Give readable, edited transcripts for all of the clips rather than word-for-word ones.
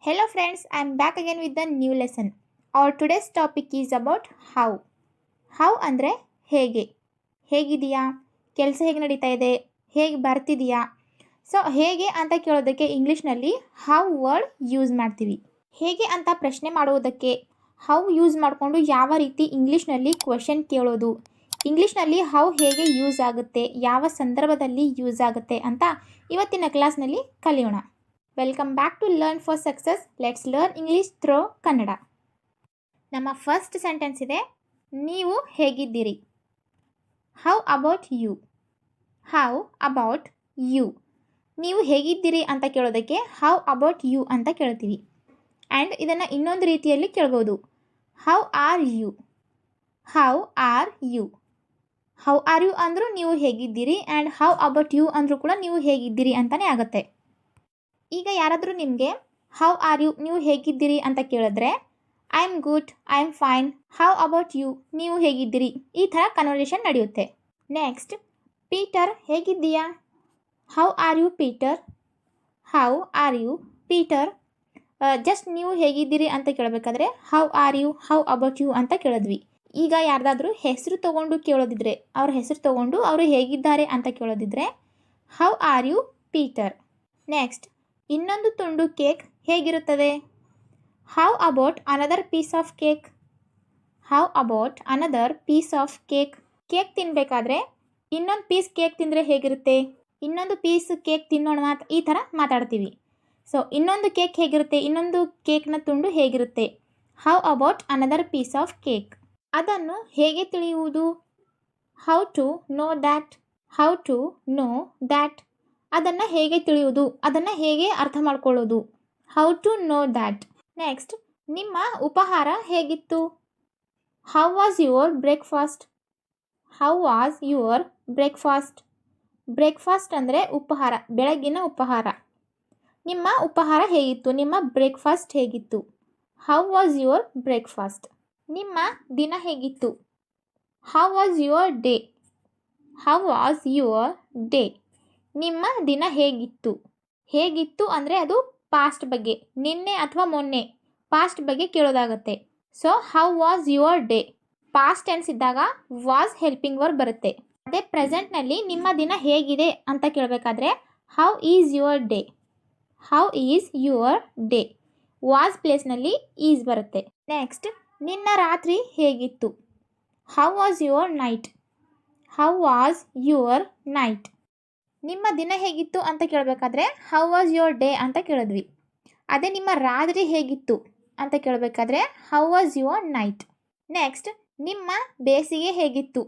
Hello friends, I am back again with the new lesson. Our today's topic is about how. How ಅಂದರೆ ಹೇಗೆ, ಹೇಗಿದೆಯಾ, ಕೆಲಸ ಹೇಗೆ ನಡೀತಾ ಇದೆ, ಹೇಗೆ ಬರ್ತಿದೆಯಾ. ಸೊ ಹೇಗೆ ಅಂತ ಕೇಳೋದಕ್ಕೆ ಇಂಗ್ಲೀಷ್ನಲ್ಲಿ ಹೌ ವರ್ಡ್ ಯೂಸ್ ಮಾಡ್ತೀವಿ. ಹೇಗೆ ಅಂತ ಪ್ರಶ್ನೆ ಮಾಡುವುದಕ್ಕೆ ಹೌ ಯೂಸ್ ಮಾಡಿಕೊಂಡು ಯಾವ ರೀತಿ ಇಂಗ್ಲೀಷ್ನಲ್ಲಿ ಕ್ವೆಶನ್ ಕೇಳೋದು, ಇಂಗ್ಲೀಷ್ನಲ್ಲಿ ಹೌ ಹೇಗೆ ಯೂಸ್ ಆಗುತ್ತೆ, ಯಾವ ಸಂದರ್ಭದಲ್ಲಿ ಯೂಸ್ ಆಗುತ್ತೆ ಅಂತ ಇವತ್ತಿನ ಕ್ಲಾಸ್ನಲ್ಲಿ ಕಲಿಯೋಣ. Welcome back to learn for success. Let's learn English through Kannada. ನಮ್ಮ ಫಸ್ಟ್ ಸೆಂಟೆನ್ಸ್ ಇದೆ, ನೀವು ಹೇಗಿದ್ದೀರಿ. How about you. How about you. ನೀವು ಹೇಗಿದ್ದೀರಿ ಅಂತ ಕೇಳೋದಕ್ಕೆ ಹೌ ಅಬೌಟ್ ಯು ಅಂತ ಕೇಳ್ತೀವಿ. ಆ್ಯಂಡ್ ಇದನ್ನು ಇನ್ನೊಂದು ರೀತಿಯಲ್ಲಿ ಕೇಳ್ಬೋದು, how are you. How are you. How are you ಅಂದರೂ ನೀವು ಹೇಗಿದ್ದೀರಿ, ಆ್ಯಂಡ್ ಹೌ ಅಬೌಟ್ ಯು ಅಂದರೂ ಕೂಡ ನೀವು ಹೇಗಿದ್ದೀರಿ ಅಂತಲೇ ಆಗುತ್ತೆ. ಈಗ ಯಾರಾದರೂ ನಿಮಗೆ ಹೌ ಆರ್ ಯು, ನೀವು ಹೇಗಿದ್ದೀರಿ ಅಂತ ಕೇಳಿದ್ರೆ I am good, I am fine, how about you, ನೀವು ಹೇಗಿದ್ದೀರಿ, ಈ ಥರ ಕನ್ವರ್ಸೇಷನ್ ನಡೆಯುತ್ತೆ. ನೆಕ್ಸ್ಟ್, ಪೀಟರ್ ಹೇಗಿದ್ದೀಯಾ. How are you Peter. How are you Peter. Just ನೀವು ಹೇಗಿದ್ದೀರಿ ಅಂತ ಕೇಳಬೇಕಾದ್ರೆ how are you, how about you ಅಂತ ಕೇಳಿದ್ವಿ. ಈಗ ಯಾರ್ದಾದ್ರೂ ಹೆಸರು ತೊಗೊಂಡು ಕೇಳೋದಿದ್ರೆ, ಅವ್ರ ಹೆಸರು ತೊಗೊಂಡು ಅವರು ಹೇಗಿದ್ದಾರೆ ಅಂತ ಕೇಳೋದಿದ್ರೆ how are you Peter. Next, ಇನ್ನೊಂದು ತುಂಡು ಕೇಕ್ ಹೇಗಿರುತ್ತದೆ. How about another piece of cake. How about another piece of cake. Cake ತಿನ್ನಬೇಕಾದ್ರೆ ಇನ್ನೊಂದು ಪೀಸ್ ಕೇಕ್ ತಿಂದರೆ ಹೇಗಿರುತ್ತೆ, ಇನ್ನೊಂದು ಪೀಸ್ ಕೇಕ್ ತಿನ್ನೋಣ ಅಂತ ಈ ಥರ ಮಾತಾಡ್ತೀವಿ. ಸೊ ಇನ್ನೊಂದು ಕೇಕ್ ಹೇಗಿರುತ್ತೆ, ಇನ್ನೊಂದು ಕೇಕ್ನ ತುಂಡು ಹೇಗಿರುತ್ತೆ. How about another piece of cake. ಅದನ್ನು ಹೇಗೆ ತಿಳಿಯುವುದು. How to know that. How to know that. ಅದನ್ನು ಹೇಗೆ ತಿಳಿಯುವುದು, ಅದನ್ನು ಹೇಗೆ ಅರ್ಥ ಮಾಡ್ಕೊಳ್ಳೋದು. How to know that. Next, ನಿಮ್ಮ ಉಪಹಾರ ಹೇಗಿತ್ತು. How was your breakfast. How was your breakfast. Breakfast ಅಂದರೆ ಉಪಹಾರ, ಬೆಳಗ್ಗಿನ ಉಪಹಾರ. ನಿಮ್ಮ ಉಪಹಾರ ಹೇಗಿತ್ತು, ನಿಮ್ಮ ಬ್ರೇಕ್ಫಾಸ್ಟ್ ಹೇಗಿತ್ತು. How was your breakfast. ನಿಮ್ಮ ದಿನ ಹೇಗಿತ್ತು. How was your day. How was your day. ನಿಮ್ಮ ದಿನ ಹೇಗಿತ್ತು. ಹೇಗಿತ್ತು ಅಂದರೆ ಅದು ಪಾಸ್ಟ್ ಬಗ್ಗೆ, ನಿನ್ನೆ ಅಥವಾ ಮೊನ್ನೆ ಪಾಸ್ಟ್ ಬಗ್ಗೆ ಕೇಳೋದಾಗುತ್ತೆ. So how was your day. Past tense ಇದ್ದಾಗ ವಾಸ್ ಹೆಲ್ಪಿಂಗ್ ವರ್ಬ್ ಬರುತ್ತೆ. ಅದೇ ಪ್ರೆಸೆಂಟ್ನಲ್ಲಿ ನಿಮ್ಮ ದಿನ ಹೇಗಿದೆ ಅಂತ ಕೇಳಬೇಕಾದ್ರೆ how is your day. How is your day. Was ಪ್ಲೇಸ್ನಲ್ಲಿ ಈಸ್ ಬರುತ್ತೆ. ನೆಕ್ಸ್ಟ್, ನಿನ್ನ ರಾತ್ರಿ ಹೇಗಿತ್ತು. How was your night. How was your night. ನಿಮ್ಮ ದಿನ ಹೇಗಿತ್ತು ಅಂತ ಕೇಳಬೇಕಾದ್ರೆ ಹೌ ವಾಸ್ ಯುವರ್ ಡೇ ಅಂತ ಕೇಳಿದ್ವಿ. ಅದೇ ನಿಮ್ಮ ರಾತ್ರಿ ಹೇಗಿತ್ತು ಅಂತ ಕೇಳಬೇಕಾದ್ರೆ how was your night. Next, ನಿಮ್ಮ ಬೇಸಿಗೆ ಹೇಗಿತ್ತು.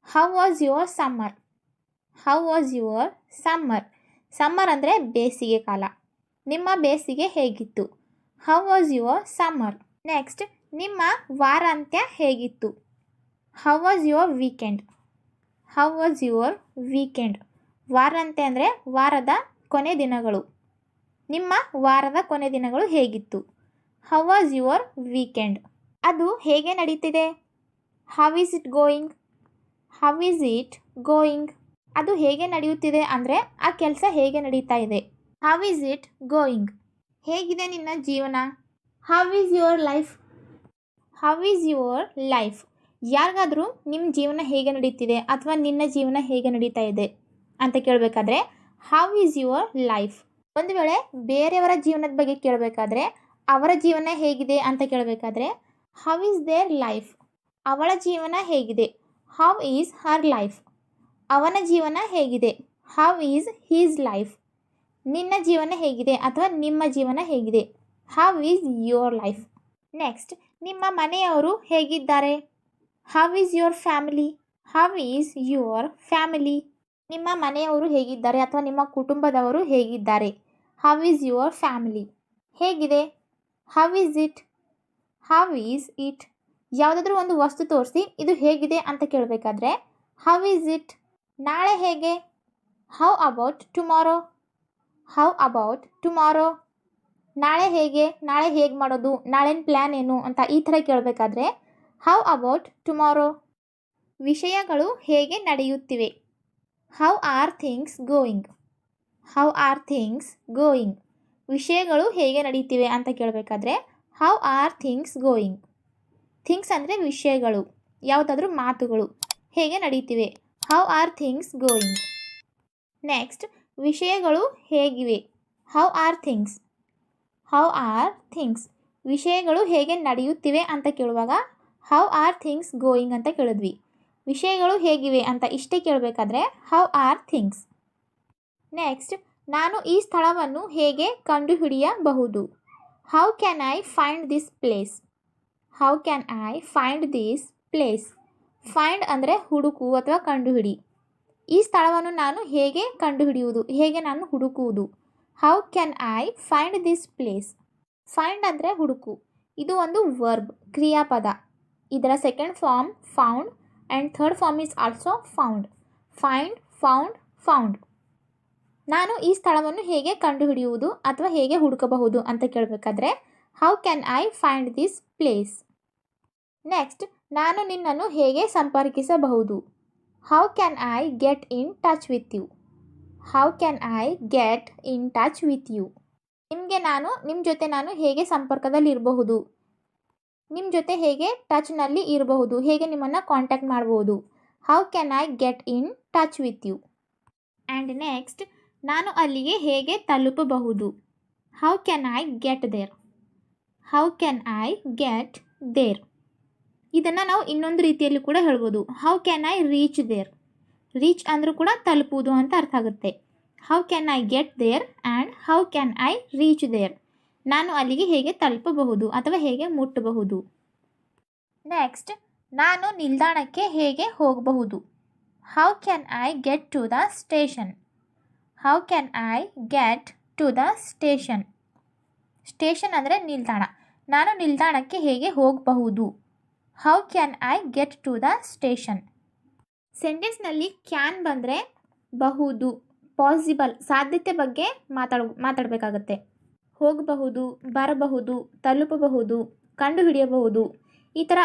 How was your summer. How was your summer. Summer ಅಂದರೆ ಬೇಸಿಗೆ ಕಾಲ. ನಿಮ್ಮ ಬೇಸಿಗೆ ಹೇಗಿತ್ತು. How was your summer. Next, ನಿಮ್ಮ ವಾರಾಂತ್ಯ ಹೇಗಿತ್ತು. How was your weekend. How was your weekend. ವಾರಾಂತ್ಯ ಅಂದರೆ ವಾರದ ಕೊನೆ ದಿನಗಳು. ನಿಮ್ಮ ವಾರದ ಕೊನೆ ದಿನಗಳು ಹೇಗಿತ್ತು. How was your weekend. ಅದು ಹೇಗೆ ನಡೀತಿದೆ. How is it going. How is it going. ಅದು ಹೇಗೆ ನಡೆಯುತ್ತಿದೆ ಅಂದರೆ ಆ ಕೆಲಸ ಹೇಗೆ ನಡೀತಾ ಇದೆ. How is it going. ಹೇಗಿದೆ ನಿನ್ನ ಜೀವನ. How is your life. How is your life. ಯಾರಿಗಾದರೂ ನಿಮ್ಮ ಜೀವನ ಹೇಗೆ ನಡೀತಿದೆ ಅಥವಾ ನಿನ್ನ ಜೀವನ ಹೇಗೆ ನಡೀತಾ ಇದೆ ಅಂತ ಕೇಳಬೇಕಾದ್ರೆ ಹೌ ಈಸ್ ಯುವರ್ ಲೈಫ್. ಒಂದು ವೇಳೆ ಬೇರೆಯವರ ಜೀವನದ ಬಗ್ಗೆ ಕೇಳಬೇಕಾದ್ರೆ ಅವರ ಜೀವನ ಹೇಗಿದೆ ಅಂತ ಕೇಳಬೇಕಾದ್ರೆ ಹೌ ಈಸ್ ದೇರ್ ಲೈಫ್. ಅವಳ ಜೀವನ ಹೇಗಿದೆ. How is her life. ಅವನ ಜೀವನ ಹೇಗಿದೆ. How is his life. ನಿನ್ನ ಜೀವನ ಹೇಗಿದೆ ಅಥವಾ ನಿಮ್ಮ ಜೀವನ ಹೇಗಿದೆ. How is your life. Next, ನಿಮ್ಮ ಮನೆಯವರು ಹೇಗಿದ್ದಾರೆ. How is your family. How is your family. ನಿಮ್ಮ ಮನೆಯವರು ಹೇಗಿದ್ದಾರೆ ಅಥವಾ ನಿಮ್ಮ ಕುಟುಂಬದವರು ಹೇಗಿದ್ದಾರೆ. How is your family. ಹೇಗಿದೆ. How is it. How is it. ಯಾವುದಾದ್ರೂ ಒಂದು ವಸ್ತು ತೋರಿಸಿ ಇದು ಹೇಗಿದೆ ಅಂತ ಕೇಳಬೇಕಾದ್ರೆ ಹೌ ಈಸ್ ಇಟ್. ನಾಳೆ ಹೇಗೆ. How about tomorrow. How about tomorrow. ನಾಳೆ ಹೇಗೆ, ನಾಳೆ ಹೇಗೆ ಮಾಡೋದು, ನಾಳಿನ ಪ್ಲ್ಯಾನ್ ಏನು ಅಂತ ಈ ಥರ ಕೇಳಬೇಕಾದ್ರೆ ಹೌ ಅಬೌಟ್ ಟುಮಾರೋ. ವಿಷಯಗಳು ಹೇಗೆ ನಡೆಯುತ್ತಿವೆ. How are things going. How are things going. ವಿಷಯಗಳು ಹೇಗೆ ನಡೀತಿವೆ ಅಂತ ಕೇಳಬೇಕಾದ್ರೆ how are things going. Things ಅಂದರೆ ವಿಷಯಗಳು, ಯಾವುದಾದ್ರೂ ಮಾತುಗಳು ಹೇಗೆ ನಡೀತಿವೆ, how are things going. Next, ವಿಷಯಗಳು ಹೇಗಿವೆ, how are things. How are things, ವಿಷಯಗಳು ಹೇಗೆ ನಡೆಯುತ್ತಿವೆ ಅಂತ ಕೇಳುವಾಗ ಹೌ ಆರ್ ಥಿಂಗ್ಸ್ ಗೋಯಿಂಗ್ ಅಂತ ಕೇಳಿದ್ವಿ. ವಿಷಯಗಳು ಹೇಗಿವೆ ಅಂತ ಇಷ್ಟೇ ಕೇಳಬೇಕಾದ್ರೆ ಹೌ ಆರ್ ಥಿಂಗ್ಸ್. ನೆಕ್ಸ್ಟ್, ನಾನು ಈ ಸ್ಥಳವನ್ನು ಹೇಗೆ ಕಂಡುಹಿಡಿಯಬಹುದು, how can I find this place. How can I find this place. Find ಅಂದರೆ ಹುಡುಕು ಅಥವಾ ಕಂಡುಹಿಡಿ. ಈ ಸ್ಥಳವನ್ನು ನಾನು ಹೇಗೆ ಕಂಡುಹಿಡಿಯುವುದು, ಹೇಗೆ ನಾನು ಹುಡುಕುವುದು, how can I find this place. Find ಅಂದರೆ ಹುಡುಕು. ಇದು ಒಂದು ವರ್ಬ್, ಕ್ರಿಯಾಪದ. ಇದರ second form found and third form is also found. Find, found, found. ನಾನು ಈ ಸ್ಥಳವನ್ನು ಹೇಗೆ ಕಂಡುಹಿಡಿಯುವುದು ಅಥವಾ ಹೇಗೆ ಹುಡುಕಬಹುದು ಅಂತ ಕೇಳಬೇಕಾದ್ರೆ how can I find this place. Next, ನಾನು ನಿನ್ನನ್ನು ಹೇಗೆ ಸಂಪರ್ಕಿಸಬಹುದು, how can I get in touch with you. How can I get in touch with you. ನಿಮ್ಮ ಜೊತೆ ನಾನು ಹೇಗೆ ಸಂಪರ್ಕದಲ್ಲಿ ಇರಬಹುದು, ನಿಮ್ಮ ಜೊತೆ ಹೇಗೆ ಟಚ್ನಲ್ಲಿ ಇರಬಹುದು, ಹೇಗೆ ನಿಮ್ಮನ್ನು ಕಾಂಟ್ಯಾಕ್ಟ್ ಮಾಡಬಹುದು, how can I get in touch with you. And next, ನಾನು ಅಲ್ಲಿಗೆ ಹೇಗೆ ತಲುಪಬಹುದು, how can I get there. How can I get there. ಇದನ್ನು ನಾವು ಇನ್ನೊಂದು ರೀತಿಯಲ್ಲಿ ಕೂಡ ಹೇಳ್ಬೋದು, how can I reach there. Reach ಅಂದರೂ ಕೂಡ ತಲುಪುವುದು ಅಂತ ಅರ್ಥ ಆಗುತ್ತೆ. How can I get there and how can I reach there. ನಾನು ಅಲ್ಲಿಗೆ ಹೇಗೆ ತಲುಪಬಹುದು ಅಥವಾ ಹೇಗೆ ಮುಟ್ಟಬಹುದು. ನೆಕ್ಸ್ಟ್, ನಾನು ನಿಲ್ದಾಣಕ್ಕೆ ಹೇಗೆ ಹೋಗಬಹುದು, how can I get to the station. How can I get to the station. Station ಅಂದರೆ ನಿಲ್ದಾಣ. ನಾನು ನಿಲ್ದಾಣಕ್ಕೆ ಹೇಗೆ ಹೋಗಬಹುದು, how can I get to the station. ಸೆಂಟೆನ್ಸ್ನಲ್ಲಿ ಕ್ಯಾನ್ ಬಂದರೆ ಬಹುದು, ಪಾಸಿಬಲ್, ಸಾಧ್ಯತೆ ಬಗ್ಗೆ ಮಾತಾಡಬೇಕಾಗತ್ತೆ. ಹೋಗಬಹುದು, ಬರಬಹುದು, ತಲುಪಬಹುದು, ಕಂಡುಹಿಡಿಯಬಹುದು, ಈ ಥರ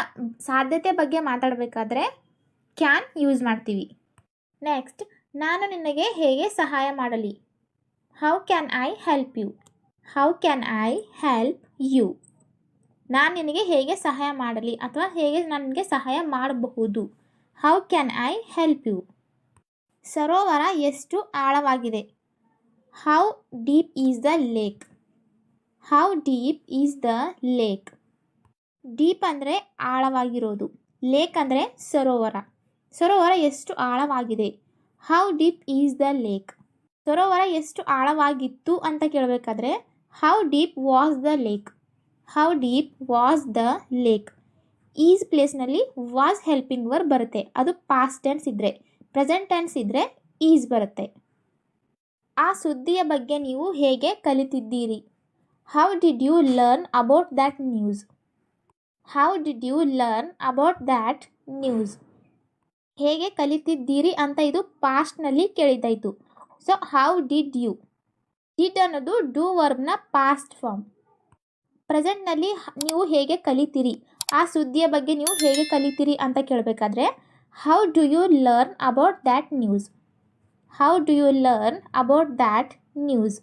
ಸಾಧ್ಯತೆ ಬಗ್ಗೆ ಮಾತಾಡಬೇಕಾದ್ರೆ ಕ್ಯಾನ್ ಯೂಸ್ ಮಾಡ್ತೀವಿ. ನೆಕ್ಸ್ಟ್, ನಾನು ನಿನಗೆ ಹೇಗೆ ಸಹಾಯ ಮಾಡಲಿ, how can I help you. How can I help you. ನಾನು ನಿನಗೆ ಹೇಗೆ ಸಹಾಯ ಮಾಡಲಿ ಅಥವಾ ಹೇಗೆ ನನಗೆ ಸಹಾಯ ಮಾಡಬಹುದು, how can I help you. ಸರೋವರ ಎಷ್ಟು ಆಳವಾಗಿದೆ, how deep is the lake. How deep is the lake. Deep ಅಂದರೆ ಆಳವಾಗಿರೋದು, ಲೇಕ್ ಅಂದರೆ ಸರೋವರ. ಸರೋವರ ಎಷ್ಟು ಆಳವಾಗಿದೆ, how deep is the lake. ಸರೋವರ ಎಷ್ಟು ಆಳವಾಗಿತ್ತು ಅಂತ ಕೇಳಬೇಕಾದ್ರೆ how deep was the lake. How deep was the lake. Is ಪ್ಲೇಸ್ನಲ್ಲಿ ವಾಸ್ ಹೆಲ್ಪಿಂಗ್ ವರ್ಬ್ ಬರುತ್ತೆ. ಅದು ಪಾಸ್ಟ್ ಟೆನ್ಸ್ ಇದ್ದರೆ, ಪ್ರೆಸೆಂಟ್ ಟೆನ್ಸ್ ಇದ್ದರೆ ಈಸ್ ಬರುತ್ತೆ. ಆ ಸುದ್ದಿಯ ಬಗ್ಗೆ ನೀವು ಹೇಗೆ ಕಲಿತಿದ್ದೀರಿ, how did you learn about that news. How did you learn about that news. ಹೇಗೆ ಕಲಿತಿದ್ದೀರಿ ಅಂತ ಇದು ಪಾಸ್ಟ್ನಲ್ಲಿ ಕೇಳಿದ್ದಾಯಿತು. So how did you. Did ಅನ್ನೋದು ಡೂ ವರ್ಬ್ನ ಪಾಸ್ಟ್ ಫಾರ್ಮ್. ಪ್ರೆಸೆಂಟ್ನಲ್ಲಿ ನೀವು ಹೇಗೆ ಕಲಿತೀರಿ, ಆ ಸುದ್ದಿಯ ಬಗ್ಗೆ ನೀವು ಹೇಗೆ ಕಲಿತೀರಿ ಅಂತ ಕೇಳಬೇಕಾದ್ರೆ how do you learn about that news. How do you learn about that news.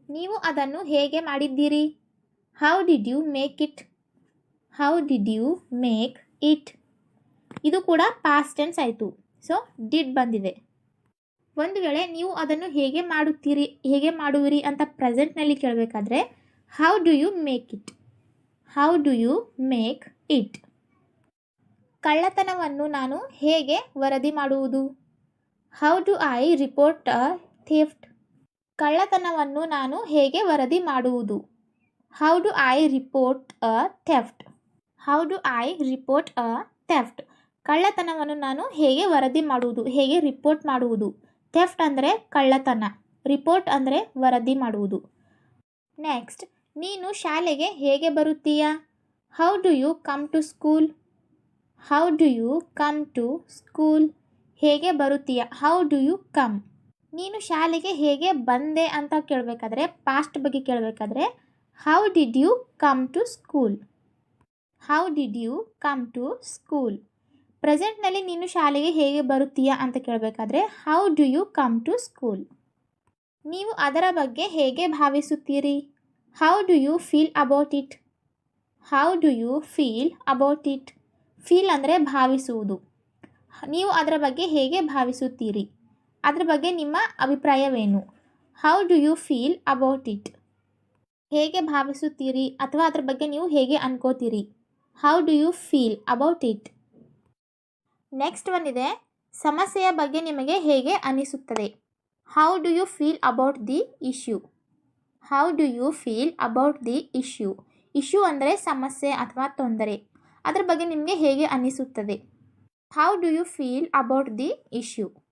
ನೀವು ಅದನ್ನು ಹೇಗೆ ಮಾಡಿದ್ದೀರಿ, how did you make it. How did you make it. ಇದು ಕೂಡ ಪಾಸ್ಟ್ ಟೆನ್ಸ್ ಆಯಿತು. ಸೊ ಡಿಡ್ ಬಂದಿದೆ. ಒಂದು ವೇಳೆ ನೀವು ಅದನ್ನು ಹೇಗೆ ಮಾಡುವಿರಿ ಅಂತ ಪ್ರೆಸೆಂಟ್ನಲ್ಲಿ ಕೇಳಬೇಕಾದ್ರೆ how do you make it. How do you make it. ಕಳ್ಳತನವನ್ನು ನಾನು ಹೇಗೆ ವರದಿ ಮಾಡುವುದು, how do I report a theft. ಕಳ್ಳತನವನ್ನು ನಾನು ಹೇಗೆ ವರದಿ ಮಾಡುವುದು, how do I report a theft. How do I report a theft. ಕಳ್ಳತನವನ್ನು ನಾನು ಹೇಗೆ ವರದಿ ಮಾಡುವುದು, ಹೇಗೆ ರಿಪೋರ್ಟ್ ಮಾಡುವುದು. ಥೆಫ್ಟ್ ಅಂದರೆ ಕಳ್ಳತನ, ರಿಪೋರ್ಟ್ ಅಂದರೆ ವರದಿ ಮಾಡುವುದು. ನೆಕ್ಸ್ಟ್, ನೀನು ಶಾಲೆಗೆ ಹೇಗೆ ಬರುತ್ತೀಯಾ, how do you come to school. How do you come to school. ಹೇಗೆ ಬರುತ್ತೀಯಾ, ಹೌ ಡು ಯು ಕಮ್. ನೀನು ಶಾಲೆಗೆ ಹೇಗೆ ಬಂದೆ ಅಂತ ಕೇಳಬೇಕಾದ್ರೆ ಪಾಸ್ಟ್ ಬಗ್ಗೆ ಕೇಳಬೇಕಾದ್ರೆ how did you come to school. How did you come to school. ಪ್ರೆಸೆಂಟ್ನಲ್ಲಿ ನೀನು ಶಾಲೆಗೆ ಹೇಗೆ ಬರುತ್ತೀಯಾ ಅಂತ ಕೇಳಬೇಕಾದ್ರೆ how do you come to school. ನೀವು ಅದರ ಬಗ್ಗೆ ಹೇಗೆ ಭಾವಿಸುತ್ತೀರಿ? How do you feel about it? How do you feel about it? Feel ಅಂದರೆ ಭಾವಿಸುವುದು. ನೀವು ಅದರ ಬಗ್ಗೆ ಹೇಗೆ ಭಾವಿಸುತ್ತೀರಿ? ಅದರ ಬಗ್ಗೆ ನಿಮ್ಮ ಅಭಿಪ್ರಾಯವೇನು? How do you feel about it? ಹೇಗೆ ಭಾವಿಸುತ್ತೀರಿ ಅಥವಾ ಅದರ ಬಗ್ಗೆ ನೀವು ಹೇಗೆ ಅನ್ಕೋತೀರಿ? How do you feel about it? Next one ಇದೆ, ಸಮಸ್ಯೆಯ ಬಗ್ಗೆ ನಿಮಗೆ ಹೇಗೆ ಅನಿಸುತ್ತದೆ? How do you feel about the issue? How do you feel about the issue? Issue ಅಂದರೆ ಸಮಸ್ಯೆ ಅಥವಾ ತೊಂದರೆ. ಅದರ ಬಗ್ಗೆ ನಿಮಗೆ ಹೇಗೆ ಅನಿಸುತ್ತದೆ? How do you feel about the issue?